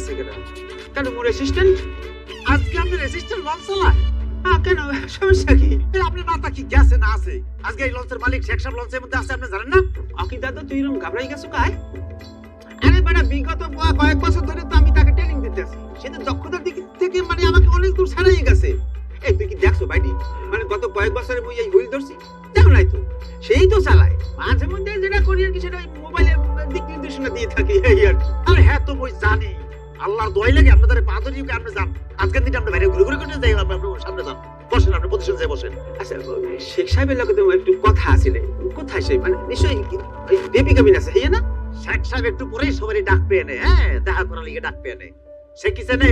করতেছে কেন? কেন মোর অ্যাসিস্ট্যান্ট? আজকে আপনার অ্যাসিস্ট্যান্ট লঞ্চ চালায়? কেন সমস্যা কি? আপনার মাথা কি গেছে না আছে? আজকে এই লঞ্চের মালিক শেখ সাহেব লঞ্চের মধ্যে আছে, আপনি জানেন না? আকি দাদা তুই এরকম ঘাবড়াই গেছো কায়? আরে বেটা বিগত কয়েক বছর ধরে তো আমি তাকে ট্রেনিং দিতেছি, সে তো দক্ষতার দিক থেকে মানে আমাকে অনেক দূর ছাড়াই গেছে। এই তুই কি দেখছো ভাইডি, মানে গত কয়েক বছরে মুই এই হুইল ধরছি, দেখো নাই তো সেই তো চালায়। মাঝে মধ্যে যেটা করি আর কি সেটা মোবাইলে দিক নির্দেশনা দিয়ে থাকি এই আর কি। আরে হ্যাঁ তো মই জানি, আল্লাহর দোয়াই লাগে আপনাদের পা ধরি আপনি যান। আজকের দিনটা আপনি বাইরে ঘুরে ঘুরে করে যাই, আপনি সামনে যান, বসেন, আপনি পজিশন যাই বসেন। আচ্ছা শেখ সাহেবের লগে তো একটু কথা আছে, কোথায় সে? মানে নিশ্চয়ই বেবি কাবিন আছে হইয়া না? শেখ সাহেব একটু পরেই সবারই ডাক পেয়ে নেয়, হ্যাঁ দেখা করার লিগে ডাক পেয়ে নেয়। সে কি চেনে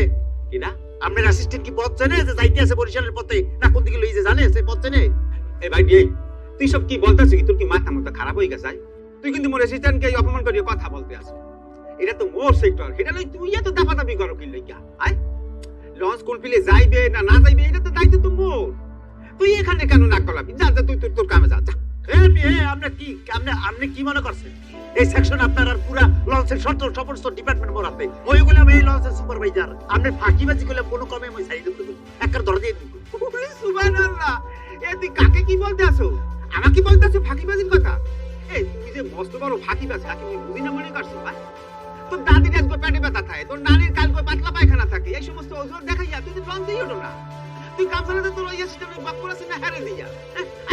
কিনা? আপনার অ্যাসিস্ট্যান্ট কি পথ চেনে যে যাইতে আছে বরিশালের পথে, না কোন দিকে লইছে জানে? সে পথ চেনে? এই ভাই এই তুই সব কি বলতেছিস কি? তোর কি মাথা মাথা খারাপ হয়ে গেছে? তুই কিন্তু মোর অ্যাসিস্ট্যান্টকে অপমান করিয়ে কথা বলতে আসিস। এটা তো মোর সেক্টর, এটা লই তুই এত দাপাদাপি করো কি লইয়া? আয় লঞ্চ কোন ফিলে যাইবে না না যাইবে এটা তো দায়িত্ব তো মোর। তুই এখানে কেন নাক গলাবি? যা যা তুই তোর কামে যা যা। আপনি কি মনে করছেন এই সেকশন আপনার আর পুরা লঞ্চের সমস্ত ডিপার্টমেন্ট মোর হাতে? মই বললাম এই লঞ্চের সুপারভাইজার, আপনি ফাঁকিবাজি করলে কোনো কমে মই সাইড দেব, একবার ধরে দিয়ে দিব। সুবহানাল্লাহ, এ তুই কাকে কি বলতে আসো? আমাকে বলতে আসো ফাঁকিবাজির কথা? এই তুই যে মস্ত বড় ফাঁকিবাজ, কাকে তুই বুঝি না মনে করছিস? ভাই তোর দাদির আজকে পেটে ব্যথা থাকে, তোর নানির কাল পাতলা পায়খানা থাকে, এই সমস্ত ওষুধ দেখাইয়া তুই তো লঞ্চেই ওঠো না। তুই কাম চালাতে তোর ওই সিস্টেমে বাপ করেছিস না হারে দিয়া?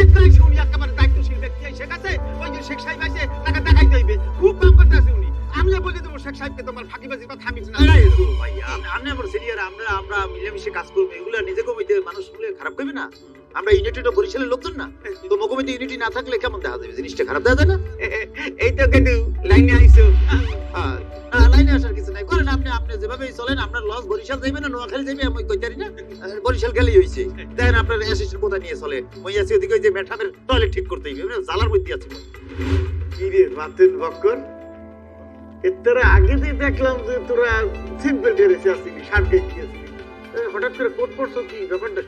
আজকাল শুনি একেবারে দায়িত্বশীল ব্যক্তি শেখ আছে, ওই যে শেখ সাহেব আছে তাকে দেখাইতে হইবে, খুব কাম করতে আছে উনি। আমিও বলে দেবো শেখ সাহেবকে তোমার ফাঁকিবাজির কথা থামিস না। ভাই আপনি আমার সিনিয়র, আমরা মিলেমিশে কাজ করবো, এগুলো নিজে কমিতে মানুষ শুনলে খারাপ করবে না? আমরা ইউনিটিটা বরিশালের লোকজন না, তো কমিটি ইউনিটি না থাকলে কেমন দেখা যাবে? জিনিসটা খারাপ দেখা যায় না? এই তো কিন্তু লাইনে আইছো। লাইনে আসার কিছু নাই, করেন আপনি, আপনি যেভাবে চলেন। আপনার লস বরিশাল যাইবে না নোয়াখালী যাইবে আমি কইতারি না, বরিশাল গেলেই হইছে। দেখেন আপনার অ্যাসিস্ট্যান্ট কোথায় নিয়ে চলে, ওই আছে ওদিকে ওই যে ম্যাডামের টয়লেট ঠিক করতে হইবে, জালার মধ্যে আছে। কি রে বাতেন বক্কর, এর আগে যে দেখলাম যে তোরা সিম্পল ড্রেসে আসছিলি, শার্ট গেছিলি, হঠাৎ করে কোট পরছো, কি ব্যাপারটা?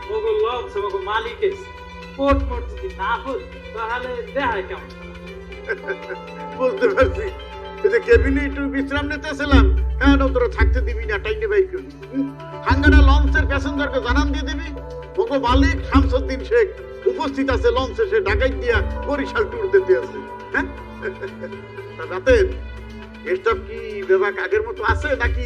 মোগল লঞ্চ মোগল মালিক এসে কোট মোট যদি না হই তাহলে দেখায় কেমন? বুঝতে পারছি, এই যে কেবিনে একটু বিশ্রাম নিতেছিলাম, হ্যাঁ তোরা থাকতে দিবি না, টাইনে বাইক করবি, হাঙ্গানা লঞ্চের প্যাসেঞ্জারকে জানান দিয়ে দিবি মোগল মালিক শামসুদ্দিন শেখ উপস্থিত আছে লঞ্চে, সে ঢাকায় দিয়া বরিশাল ট্যুর দিতে আছে। হ্যাঁ রাতের এসব কি বিভাগ আগের মতো আছে নাকি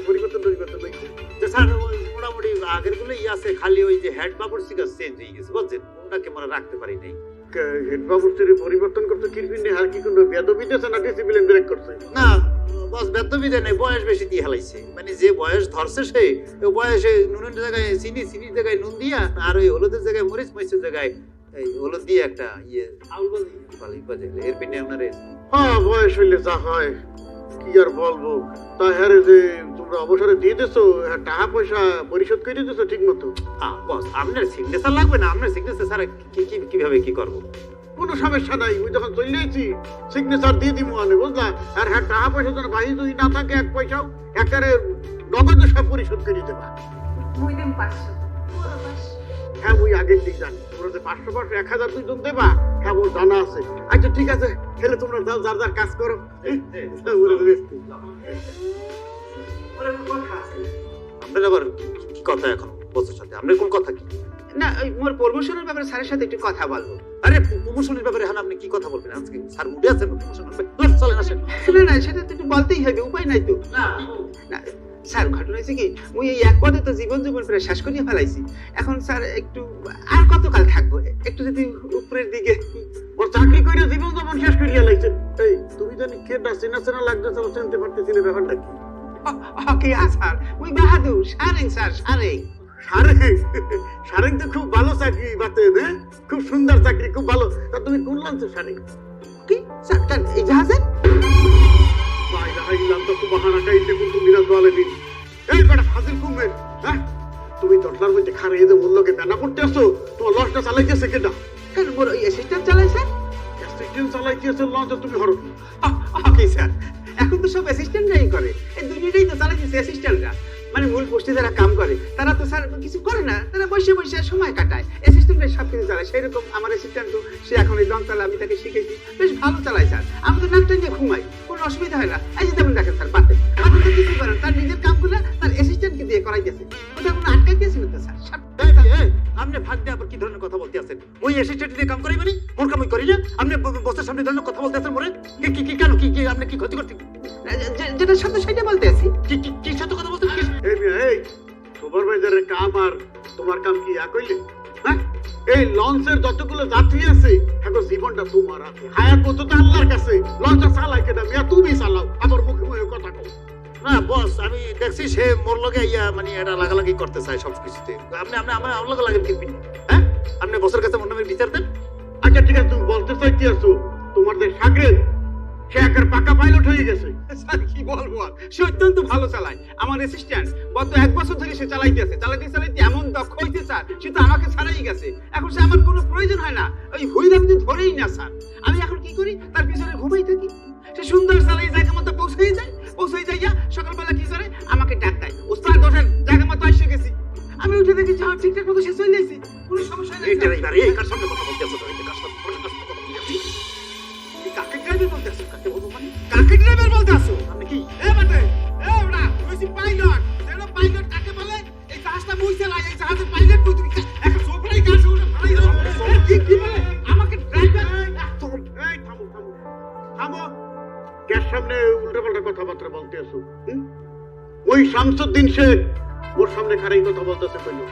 পরিবর্তন হয়েছে? স্যার মোটামুটি আগের গুলো আছে, খালি ওই যে হেড বাবুর্চি কাজ চেঞ্জ হয়ে গেছে বুঝছেন, ওনাকে মনে রাখতে পারি নাই। হেড বাবুর্চির পরিবর্তন করতে কিরপিনে আর কি কোনো বেদবি দিয়েছে না ডিসিপ্লিন ব্রেক করছে? না বস বেদবি দেয় নাই, বয়স বেশি দিয়ে হেলাইছে, মানে যে বয়স ধরছে সে ওই বয়সে নুনের জায়গায় চিনি, চিনির জায়গায় নুন দিয়া, আর ওই হলুদের জায়গায় মরিচ, মরিচের জায়গায় এই হলুদ দিয়ে একটা ইয়ে এর পিনে আপনার। হ্যাঁ বয়স হইলে যা হয়, কি আর বলবো। তা হ্যাঁ যে তোমরা অবসরে দিয়ে দিছো, টাকা পয়সা পরিশোধ করে দিছো ঠিক মতো? বস আপনার সিগনেচার লাগবে না, আপনার সিগনেচার ছাড়া কিভাবে কি করবো? কোনো সমস্যা নাই, ওই যখন চলে যাচ্ছি সিগনেচার দিয়ে দিব মানে, বুঝলা? আর হ্যাঁ টাকা পয়সা যেন বাহির যদি না থাকে এক পয়সাও, একেবারে নগদ সব পরিশোধ করে দেবা। হ্যাঁ ওই আগের দিক জানি, তোমরা যে 500 1000 দুইজন দেবা, হ্যাঁ ওর জানা আছে। আচ্ছা ঠিক আছে, খেলে তোমরা যাও, যার যার কাজ করো। আপনার আবার কি কথা এখন বসের সাথে? আপনার কোন কথা কি? না ওই মোর প্রমোশনের ব্যাপারে স্যারের সাথে একটু কথা বলবো। আরে প্রমোশনের ব্যাপারে এখন আপনি কি কথা বলবেন? আজকে স্যার মুডে আছেন প্রমোশন চলেন আসেন। না সেটা তো একটু বলতেই হবে, উপায় নাই তো। না স্যার ঘটনা হয়েছে কি, মুই এই এক পদে তো জীবন প্রায় শেষ করিয়া ফেলাইছি। এখন স্যার একটু আর কতকাল থাকবো, একটু যদি উপরের দিকে। ওর চাকরি করে জীবন যেমন শেষ করিয়া লাগছে। এই তুমি জানি কে চেনা চেনা লাগতেছে, ও চিনতে পারতেছি না, ব্যাপারটা কি? ওকে স্যার ওই বাহাদুর সারেং স্যার, সারেং। সারেং তো খুব ভালো চাকরি বাতে, হ্যাঁ খুব সুন্দর চাকরি, খুব ভালো। তা তুমি কোন লঞ্চে সারেং? কি স্যার এই জাহাজে? তুমি দটলার মধ্যে খারিয়ে যে মূল্যকে মেনা করতে আসো, তোমার লঞ্চটা চালাইতেছে কেটা? কেন মোর ওই অ্যাসিস্ট্যান্ট চালাই স্যার। অ্যাসিস্ট্যান্ট চালাইতেছে লঞ্চ, তুমি হরো ওকে স্যার, এখন তো সব অ্যাসিস্ট্যান্টরাই করে, এই দুনিয়াটাই তো চালাইতেছে অ্যাসিস্ট্যান্টরা। মানে মূল পোস্টে যারা কাম করে তারা তো স্যার কিছু করে না, তারা বসে বসে সময় কাটায়, অ্যাসিস্ট্যান্টরা সব কিছু চালায়। সেই রকম আমার অ্যাসিস্ট্যান্ট তো সে এখন এই লঞ্চ চালায়, আমি তাকে শিখেছি, বেশ ভালো চালায় স্যার। আমি তো নাকটা নিয়ে ঘুমাই, কোনো অসুবিধা হয় না। এই যে যেমন দেখেন স্যার বাতে চালাইতেছে কোথাও কোনো আটকাইতেছে না তো স্যার আপনি ভাগ দিয়ে আবার কি ধরনের কথা বলতে আছেন? ওই অ্যাসিস্ট্যান্ট দিয়ে কাম করাই মানে মোর কামই করি না? আপনি বসের সামনে ধরনের কথা বলতে আছেন মোরে? কি কেন কি আপনি কি ক্ষতি করতে যেটা সত্য সেটা বলতে আছি। কি সাথে কথা বলতে এই মিয়া, এই সুপারভাইজারের কাম আর তোমার কাম কি একইলে? হ্যাঁ, এই লঞ্চের যতগুলো যাত্রী আছে এখন জীবনটা তোমার হাতে, হায়াত পর্যন্ত আল্লাহর কাছে। লঞ্চটা চালাই কেনা মিয়া, তুমি চালাও, আবার মুখে মুখে কথা কও। না বস, আমি দেখছি সে মোর লগে ইয়া মানে এটা লাগালাগি করতে চায় সব কিছুতে। আপনি আমার লগে লাগে কিনবেন? হ্যাঁ, আপনি বসের কাছে মোর নামে বিচার দেন। আচ্ছা ঠিক আছে, তুমি বলতে চাইতে আছো তোমাদের সাগরেদ সে একের পাকা পাইলট হয়ে গেছে। স্যার কি বলবো আর, সে অত্যন্ত ভালো চালায়। আমার অ্যাসিস্ট্যান্ট গত 1 বছর ধরে সে চালাইতে এমন দক্ষ হইতে স্যার, সে তো আমাকে ছাড়াই গেছে। এখন সে আমার কোনো প্রয়োজন হয় না, ওই হুইলাম দিয়ে ধরেই না স্যার। আমি এখন কি করি, তার পিছনে ঘুমাই থাকি। সে সুন্দর চালাই জায়গা মতো পৌঁছেই যাইয়া সকালবেলা কি করে আমাকে ডাক দেয়, ওস্তাদ ওঠেন, জায়গা মতো এসে গেছি। আমি উঠে দেখি যে ঠিকঠাক মতো সে চলে এসেছি, কোনো সমস্যা নেই। এইটা এইবার এই কার সামনে কথা বলতে আছো? এই কার সামনে কথা বলতে আছি? কাকে ড্রাইভার বলতে আসো? কাকে বলবো মানে? কাকে ড্রাইভার বলতে আসো? আপনি কি এ বাটে, এ ওরা, তুই হইছিস পাইলট। যেন পাইলট কাকে বলে? এই জাহাজটা মুই চালাই, এই জাহাজের পাইলট তুই। তুমি একটা সোফরাই গাছ উঠে ফালাই দাও। কি বলে? আমাকে ড্রাইভার একদম। এই থামো থামো থামো, গ্যাস সামনে উল্টোপাল্টা কথাবার্তা বলতে আছো? ওই শামসুদ্দিন শেখ ওর সামনে খারাই কথা বলতেছে কইলো